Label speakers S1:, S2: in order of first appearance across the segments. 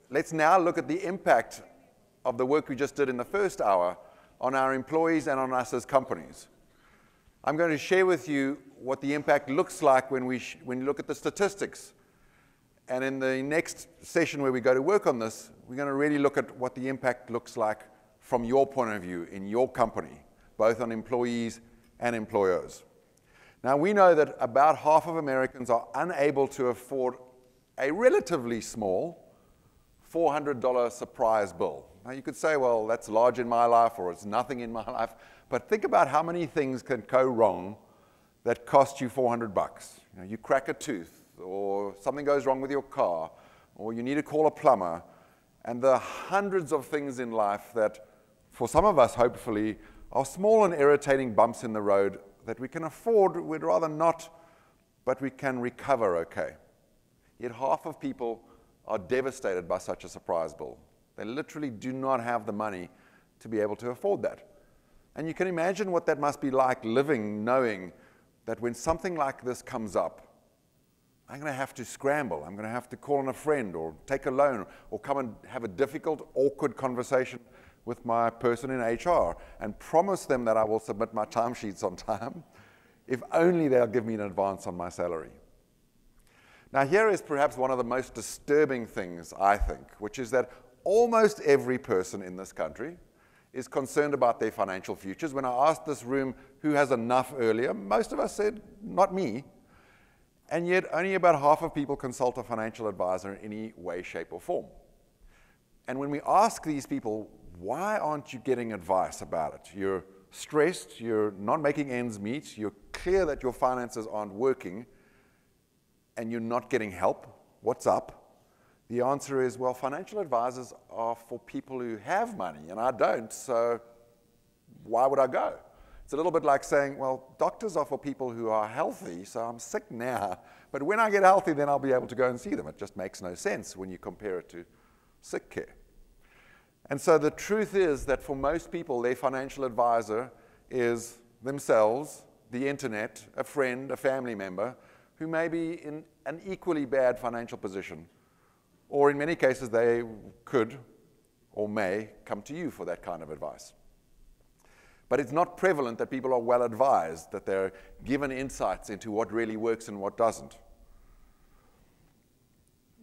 S1: let's now look at the impact of the work we just did in the first hour on our employees and on us as companies. I'm going to share with you what the impact looks like when you look at the statistics. And in the next session where we go to work on this, we're going to really look at what the impact looks like from your point of view in your company, both on employees and employers. Now, we know that about half of Americans are unable to afford a relatively small $400 surprise bill. Now, you could say, well, that's large in my life, or it's nothing in my life. But think about how many things can go wrong that cost you $400. You know, you crack a tooth, or something goes wrong with your car, or you need to call a plumber, and there are hundreds of things in life that, for some of us, hopefully, are small and irritating bumps in the road that we can afford, we'd rather not, but we can recover okay. Yet half of people are devastated by such a surprise bill. They literally do not have the money to be able to afford that. And you can imagine what that must be like living, knowing that when something like this comes up, I'm going to have to scramble. I'm going to have to call on a friend or take a loan or come and have a difficult, awkward conversation with my person in HR and promise them that I will submit my timesheets on time, if only they'll give me an advance on my salary. Now, here is perhaps one of the most disturbing things, I think, which is that almost every person in this country is concerned about their financial futures. When I asked this room who has enough earlier, most of us said, not me. And yet, only about half of people consult a financial advisor in any way, shape, or form. And when we ask these people, why aren't you getting advice about it? You're stressed, you're not making ends meet, you're clear that your finances aren't working, and you're not getting help. What's up? The answer is, well, financial advisors are for people who have money, and I don't, so why would I go? It's a little bit like saying, well, doctors are for people who are healthy, so I'm sick now, but when I get healthy, then I'll be able to go and see them. It just makes no sense when you compare it to sick care. And so the truth is that for most people, their financial advisor is themselves, the internet, a friend, a family member, who may be in an equally bad financial position, or in many cases they could or may come to you for that kind of advice. But it's not prevalent that people are well advised, that they're given insights into what really works and what doesn't.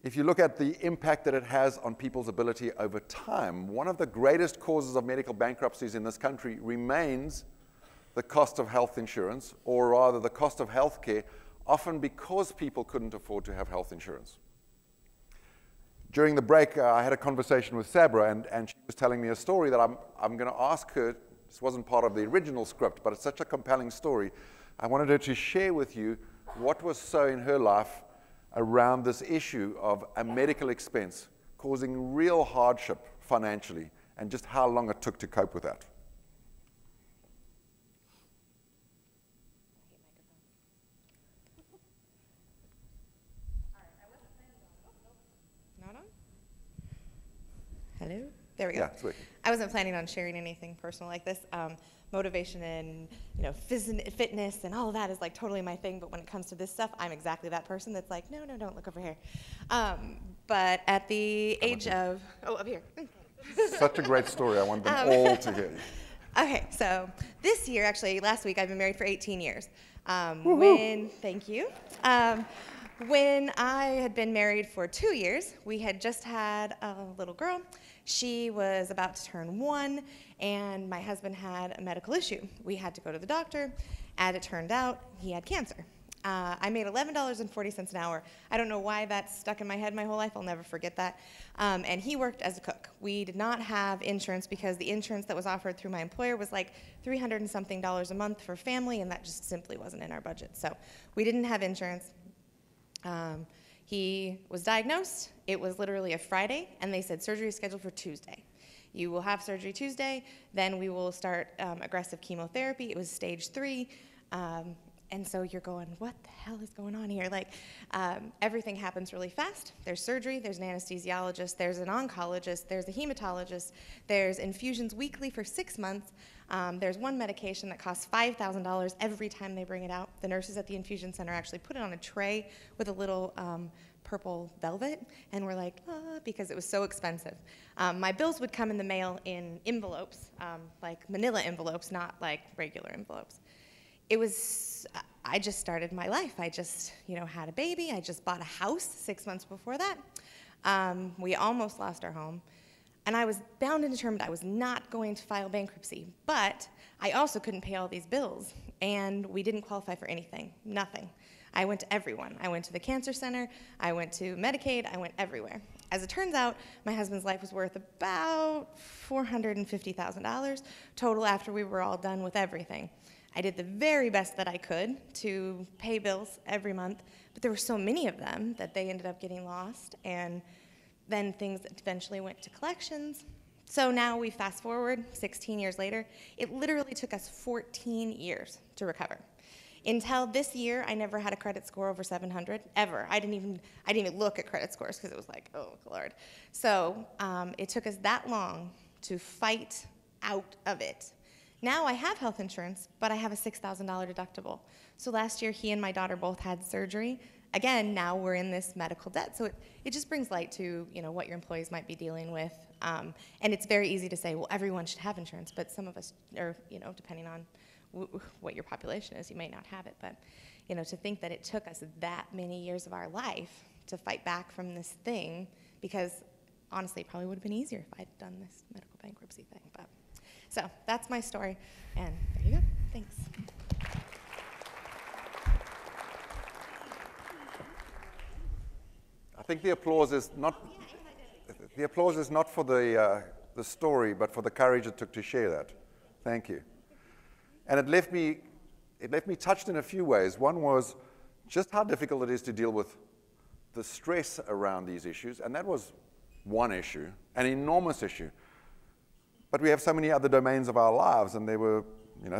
S1: If you look at the impact that it has on people's ability over time, one of the greatest causes of medical bankruptcies in this country remains the cost of health insurance, or rather the cost of health care, often because people couldn't afford to have health insurance. During the break, I had a conversation with Sabra, and she was telling me a story that I'm going to ask her. This wasn't part of the original script, but it's such a compelling story. I wanted her to share with you what was so in her life around this issue of a medical expense causing real hardship financially, and just how long it took to cope with that.
S2: Hello? There we go.
S1: Yeah, it's working.
S2: I wasn't planning on sharing anything personal like this. Motivation and fitness and all of that is like totally my thing, but when it comes to this stuff, I'm exactly that person that's like, no, don't look over here. But at the age of, up here.
S1: Such a great story. I want them all to hear you.
S2: Okay, so this year, actually, last week, I've been married for 18 years. Thank you. When I had been married for 2 years, we had just had a little girl. She was about to turn 1, and my husband had a medical issue. We had to go to the doctor. As it turned out, he had cancer. I made $11.40 an hour. I don't know why that's stuck in my head my whole life. I'll never forget that. And he worked as a cook. We did not have insurance because the insurance that was offered through my employer was like $300 and something a month for family, and that just simply wasn't in our budget. So we didn't have insurance. He was diagnosed. It was literally a Friday, and they said surgery is scheduled for Tuesday. You will have surgery Tuesday, then we will start aggressive chemotherapy. It was stage 3. And so you're going, what the hell is going on here? Like, everything happens really fast. There's surgery, there's an anesthesiologist, there's an oncologist, there's a hematologist, there's infusions weekly for 6 months. There's one medication that costs $5,000 every time they bring it out. The nurses at the infusion center actually put it on a tray with a little purple velvet, and we're like, because it was so expensive. My bills would come in the mail in envelopes, like manila envelopes, not like regular envelopes. I just started my life. I just, had a baby. I just bought a house 6 months before that. We almost lost our home. And I was bound and determined I was not going to file bankruptcy. But I also couldn't pay all these bills. And we didn't qualify for anything, nothing. I went to everyone. I went to the cancer center. I went to Medicaid. I went everywhere. As it turns out, my husband's life was worth about $450,000 total after we were all done with everything. I did the very best that I could to pay bills every month, but there were so many of them that they ended up getting lost, and then things eventually went to collections. So now we fast forward 16 years later. It literally took us 14 years to recover. Until this year, I never had a credit score over 700, ever. I didn't even look at credit scores because it was like, oh, Lord. So it took us that long to fight out of it. Now I have health insurance, but I have a $6,000 deductible. So last year, he and my daughter both had surgery. Again, now we're in this medical debt. So it just brings light to what your employees might be dealing with. And it's very easy to say, well, everyone should have insurance, but some of us, or depending on what your population is, you may not have it. But to think that it took us that many years of our life to fight back from this thing, because honestly, it probably would have been easier if I'd done this medical bankruptcy thing. But so that's my story, and there you go. Thanks.
S1: I think the applause is not for the story, but for the courage it took to share that. Thank you. And it left me touched in a few ways. One was just how difficult it is to deal with the stress around these issues, and that was one issue, an enormous issue. But we have so many other domains of our lives, and there were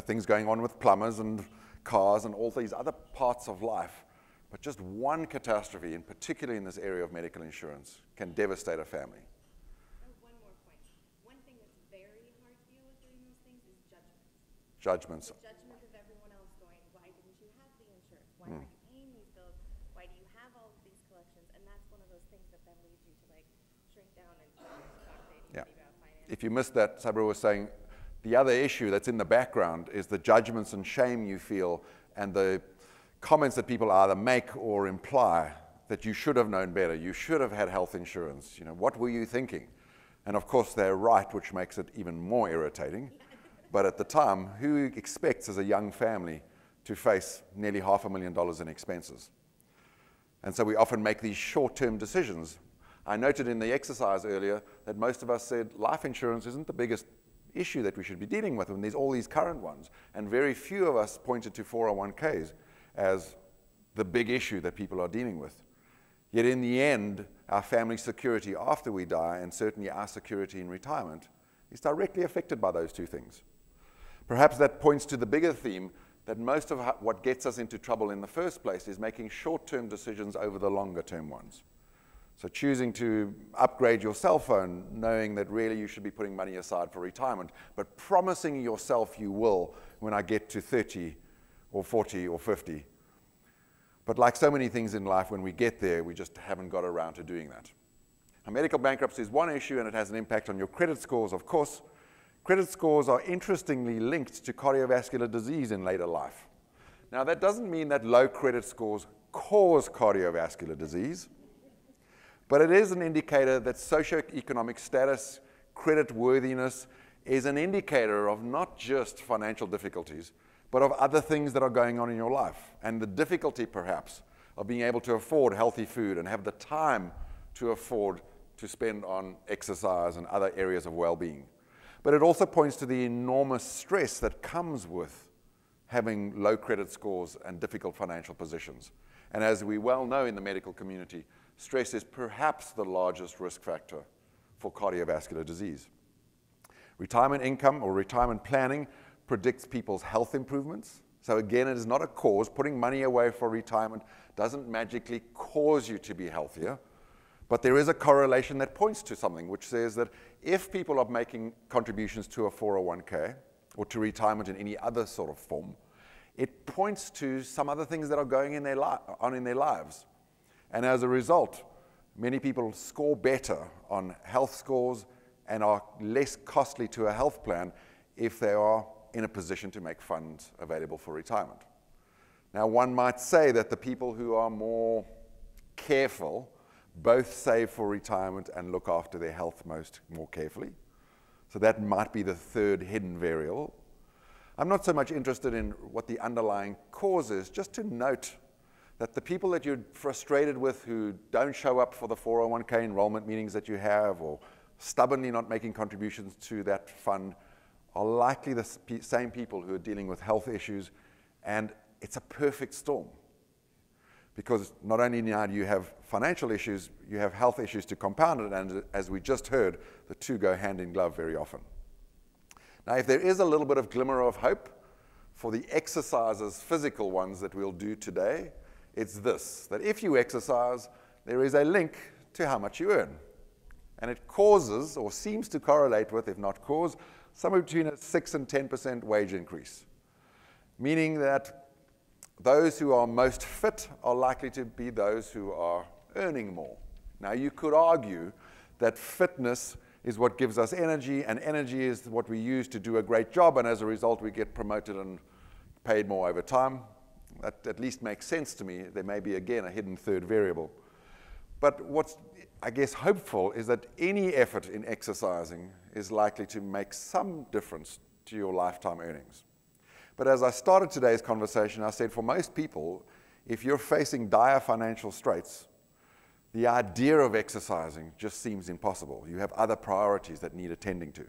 S1: things going on with plumbers and cars and all these other parts of life. But just one catastrophe, and particularly in this area of medical insurance, can devastate a family.
S2: One more point. One thing that's very hard to deal with during those things is judgments.
S1: Judgments.
S2: The judgment of everyone else going, why didn't you have the insurance? Why aren't you paying these bills? Why do you have all of these collections? And that's one of those things that then leads you to shrink down and talk to anybody about finance.
S1: If you missed that, Sabra was saying the other issue that's in the background is the judgments and shame you feel, and the comments that people either make or imply that you should have known better, you should have had health insurance, what were you thinking? And of course they're right, which makes it even more irritating. But at the time, who expects as a young family to face nearly $500,000 in expenses? And so we often make these short-term decisions. I noted in the exercise earlier that most of us said life insurance isn't the biggest issue that we should be dealing with, and there's all these current ones. And very few of us pointed to 401ks as the big issue that people are dealing with. Yet in the end, our family security after we die, and certainly our security in retirement, is directly affected by those two things. Perhaps that points to the bigger theme that most of what gets us into trouble in the first place is making short-term decisions over the longer-term ones. So choosing to upgrade your cell phone, knowing that really you should be putting money aside for retirement, but promising yourself you will when I get to 30 or 40 or 50. But like so many things in life, when we get there, we just haven't got around to doing that. Now, medical bankruptcy is one issue, and it has an impact on your credit scores, of course. Credit scores are interestingly linked to cardiovascular disease in later life. Now, that doesn't mean that low credit scores cause cardiovascular disease, but it is an indicator that socioeconomic status, credit worthiness, is an indicator of not just financial difficulties, but of other things that are going on in your life, and the difficulty, perhaps, of being able to afford healthy food and have the time to afford to spend on exercise and other areas of well-being. But it also points to the enormous stress that comes with having low credit scores and difficult financial positions. And as we well know in the medical community, stress is perhaps the largest risk factor for cardiovascular disease. Retirement income or retirement planning predicts people's health improvements. So again, it is not a cause. Putting money away for retirement doesn't magically cause you to be healthier. But there is a correlation that points to something, which says that if people are making contributions to a 401k or to retirement in any other sort of form, it points to some other things that are going on in their lives. And as a result, many people score better on health scores and are less costly to a health plan if they are in a position to make funds available for retirement. Now, one might say that the people who are more careful both save for retirement and look after their health more carefully. So that might be the third hidden variable. I'm not so much interested in what the underlying cause is, just to note that the people that you're frustrated with who don't show up for the 401k enrollment meetings that you have, or stubbornly not making contributions to that fund, are likely the same people who are dealing with health issues, and it's a perfect storm. Because not only now do you have financial issues, you have health issues to compound it, and as we just heard, the two go hand in glove very often. Now, if there is a little bit of glimmer of hope for the exercises, physical ones that we'll do today, it's this, that if you exercise, there is a link to how much you earn. And it causes, or seems to correlate with, if not cause, somewhere between a 6 and 10% wage increase. Meaning that those who are most fit are likely to be those who are earning more. Now, you could argue that fitness is what gives us energy, and energy is what we use to do a great job, and as a result, we get promoted and paid more over time. That at least makes sense to me. There may be, again, a hidden third variable. But what's, I guess, hopeful is that any effort in exercising is likely to make some difference to your lifetime earnings. But as I started today's conversation, I said for most people, if you're facing dire financial straits, the idea of exercising just seems impossible. You have other priorities that need attending to.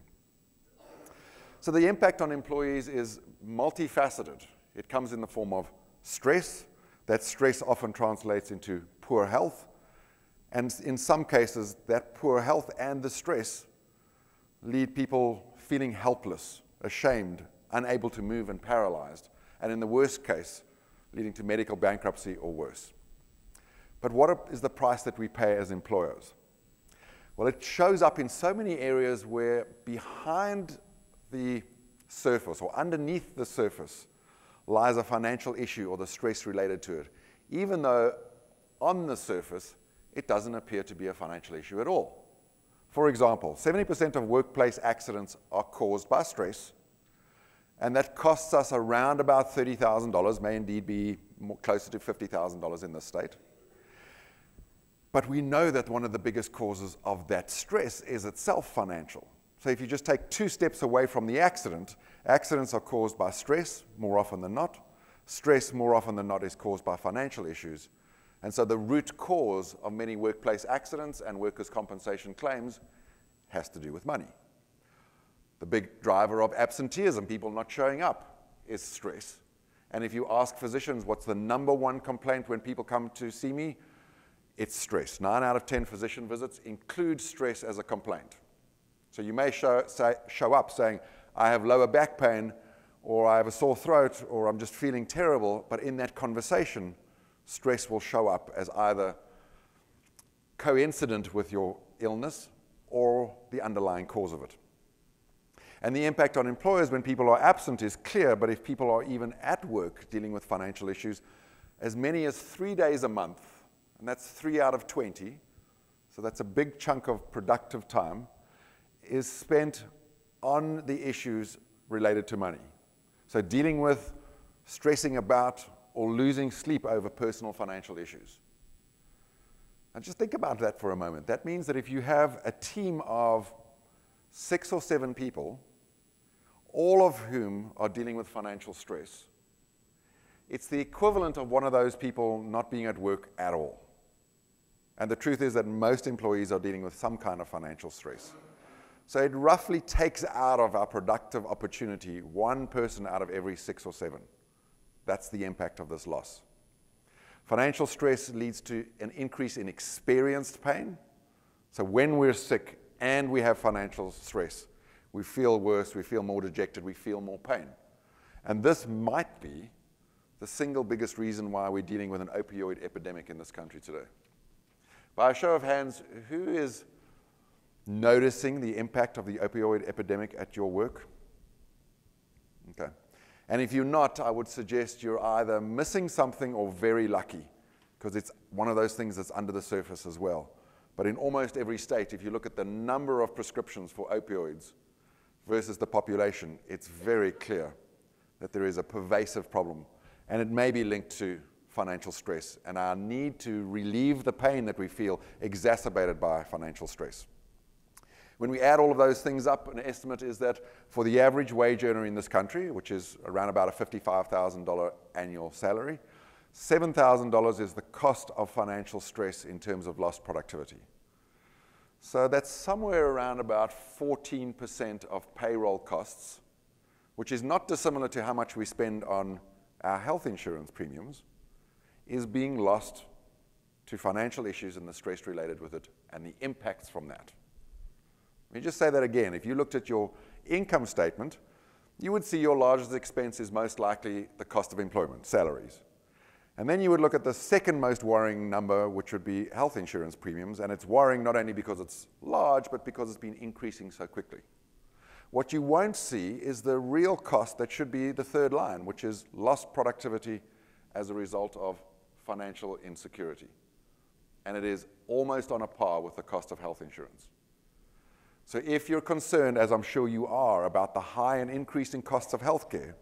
S1: So the impact on employees is multifaceted. It comes in the form of stress. That stress often translates into poor health. And in some cases, that poor health and the stress lead people feeling helpless, ashamed, unable to move, and paralyzed. And in the worst case, leading to medical bankruptcy or worse. But what is the price that we pay as employers? Well, it shows up in so many areas where behind the surface or underneath the surface lies a financial issue or the stress related to it, even though on the surface it doesn't appear to be a financial issue at all. For example, 70% of workplace accidents are caused by stress, and that costs us around about $30,000, may indeed be closer to $50,000 in this state. But we know that one of the biggest causes of that stress is itself financial. So if you just take 2 steps away from the accident, accidents are caused by stress more often than not. Stress more often than not is caused by financial issues. And so the root cause of many workplace accidents and workers' compensation claims has to do with money. The big driver of absenteeism, people not showing up, is stress. And if you ask physicians what's the #1 complaint when people come to see me, it's stress. 9 out of 10 physician visits include stress as a complaint. So you may show up saying, I have lower back pain, or I have a sore throat, or I'm just feeling terrible, but in that conversation, stress will show up as either coincident with your illness or the underlying cause of it. And the impact on employers when people are absent is clear, but if people are even at work dealing with financial issues, as many as 3 days a month, and that's 3 out of 20, so that's a big chunk of productive time, is spent on the issues related to money. So dealing with, stressing about, or losing sleep over personal financial issues. And just think about that for a moment. That means that if you have a team of 6 or 7 people, all of whom are dealing with financial stress, it's the equivalent of one of those people not being at work at all. And the truth is that most employees are dealing with some kind of financial stress. So it roughly takes out of our productive opportunity 1 person out of every 6 or 7. That's the impact of this loss. Financial stress leads to an increase in experienced pain. So when we're sick and we have financial stress, we feel worse, we feel more dejected, we feel more pain. And this might be the single biggest reason why we're dealing with an opioid epidemic in this country today. By a show of hands, who is noticing the impact of the opioid epidemic at your work? And if you're not, I would suggest you're either missing something or very lucky, because it's one of those things that's under the surface as well. But in almost every state, if you look at the number of prescriptions for opioids versus the population, it's very clear that there is a pervasive problem, and it may be linked to financial stress and our need to relieve the pain that we feel exacerbated by financial stress. When we add all of those things up, an estimate is that for the average wage earner in this country, which is around about a $55,000 annual salary, $7,000 is the cost of financial stress in terms of lost productivity. So that's somewhere around about 14% of payroll costs, which is not dissimilar to how much we spend on our health insurance premiums, is being lost to financial issues and the stress related with it and the impacts from that. Let me just say that again. If you looked at your income statement, you would see your largest expense is most likely the cost of employment, salaries. And then you would look at the second most worrying number, which would be health insurance premiums, and it's worrying not only because it's large, but because it's been increasing so quickly. What you won't see is the real cost that should be the third line, which is lost productivity as a result of financial insecurity. And it is almost on a par with the cost of health insurance. So if you're concerned, as I'm sure you are, about the high and increasing costs of healthcare,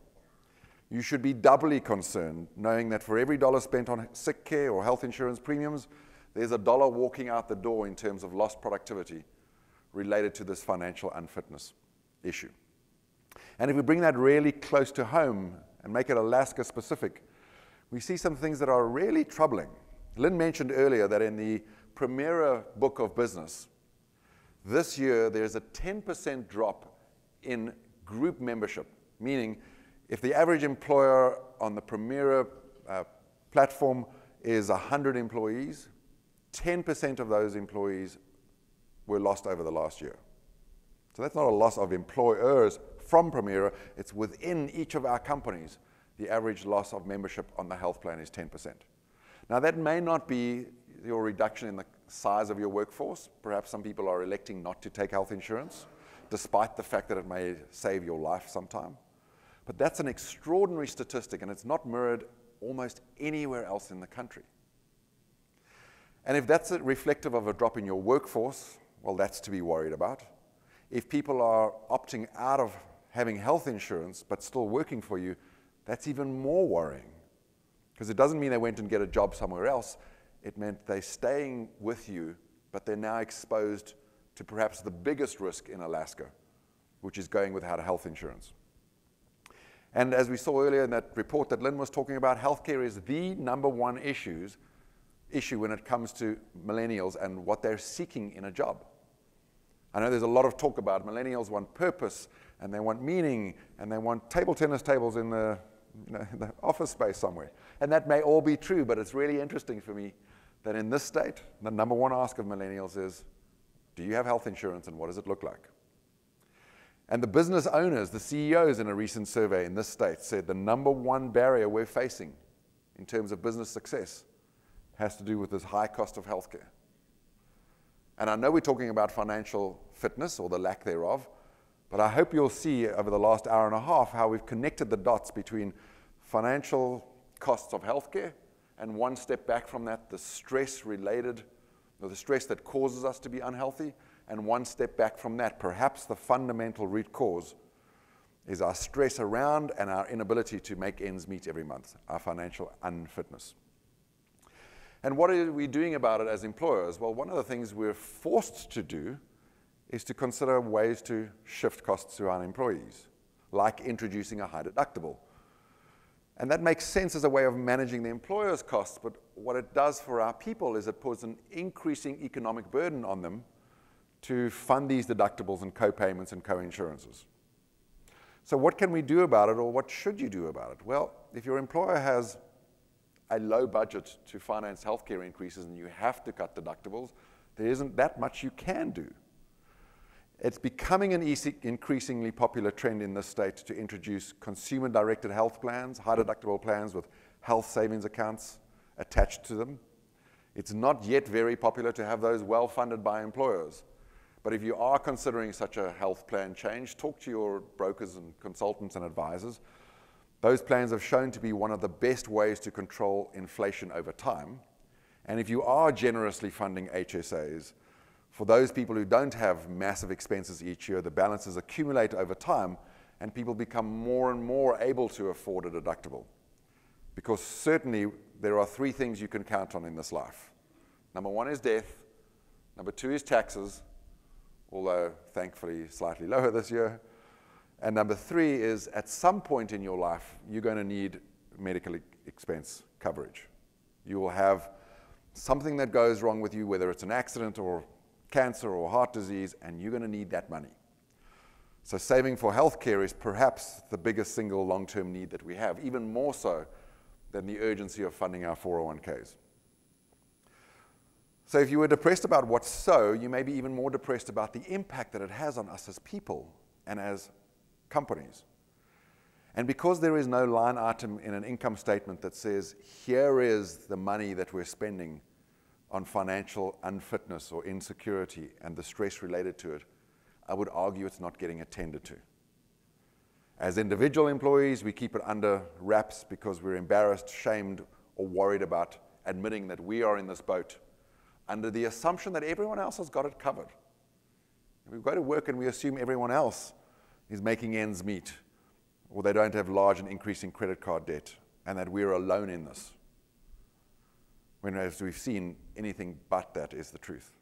S1: you should be doubly concerned knowing that for every dollar spent on sick care or health insurance premiums, there's a dollar walking out the door in terms of lost productivity related to this financial unfitness issue. And if we bring that really close to home and make it Alaska specific, we see some things that are really troubling. Lynn mentioned earlier that in the Premier Book of Business, this year there's a 10% drop in group membership, meaning if the average employer on the Premier platform is 100 employees, 10% of those employees were lost over the last year. So that's not a loss of employers from Premier, it's within each of our companies. The average loss of membership on the health plan is 10%. Now that may not be your reduction in the size of your workforce. Perhaps some people are electing not to take health insurance, despite the fact that it may save your life sometime. But that's an extraordinary statistic, and it's not mirrored almost anywhere else in the country. And if that's reflective of a drop in your workforce, well, that's to be worried about. If people are opting out of having health insurance but still working for you, that's even more worrying. Because it doesn't mean they went and get a job somewhere else. It meant they're staying with you, but they're now exposed to perhaps the biggest risk in Alaska, which is going without health insurance. And as we saw earlier in that report that Lynn was talking about, healthcare is the number one issue when it comes to millennials and what they're seeking in a job. I know there's a lot of talk about millennials want purpose, and they want meaning, and they want table tennis tables in the office space somewhere. And that may all be true, but it's really interesting for me that in this state, the number one ask of millennials is, do you have health insurance, and what does it look like? And the business owners, the CEOs in a recent survey in this state said the number one barrier we're facing in terms of business success has to do with this high cost of healthcare. And I know we're talking about financial fitness or the lack thereof, but I hope you'll see over the last hour and a half how we've connected the dots between financial costs of healthcare and one step back from that, the stress related, or the stress that causes us to be unhealthy, and one step back from that, perhaps the fundamental root cause is our stress around and our inability to make ends meet every month, our financial unfitness. And what are we doing about it as employers? Well, one of the things we're forced to do is to consider ways to shift costs to our employees, like introducing a high deductible. And that makes sense as a way of managing the employer's costs, but what it does for our people is it puts an increasing economic burden on them to fund these deductibles and co-payments and co-insurances. So what can we do about it, or what should you do about it? Well, if your employer has a low budget to finance healthcare increases and you have to cut deductibles, there isn't that much you can do. It's becoming an increasingly popular trend in this state to introduce consumer-directed health plans, high-deductible plans with health savings accounts attached to them. It's not yet very popular to have those well-funded by employers. But if you are considering such a health plan change, talk to your brokers and consultants and advisors. Those plans have shown to be one of the best ways to control inflation over time. And if you are generously funding HSAs, for those people who don't have massive expenses each year, the balances accumulate over time, and people become more and more able to afford a deductible. Because certainly there are three things you can count on in this life. Number one is death. Number two is taxes, although thankfully slightly lower this year. And number three is at some point in your life, you're going to need medical expense coverage. You will have something that goes wrong with you, whether it's an accident or cancer or heart disease, and you're going to need that money. So saving for healthcare is perhaps the biggest single long-term need that we have, even more so than the urgency of funding our 401ks. So if you were depressed about what's so, you may be even more depressed about the impact that it has on us as people and as companies. And because there is no line item in an income statement that says, here is the money that we're spending on financial unfitness or insecurity and the stress related to it, I would argue it's not getting attended to. As individual employees, we keep it under wraps because we're embarrassed, shamed, or worried about admitting that we are in this boat under the assumption that everyone else has got it covered. We go to work and we assume everyone else is making ends meet, or they don't have large and increasing credit card debt, and that we're alone in this. When, as we've seen, anything but that is the truth.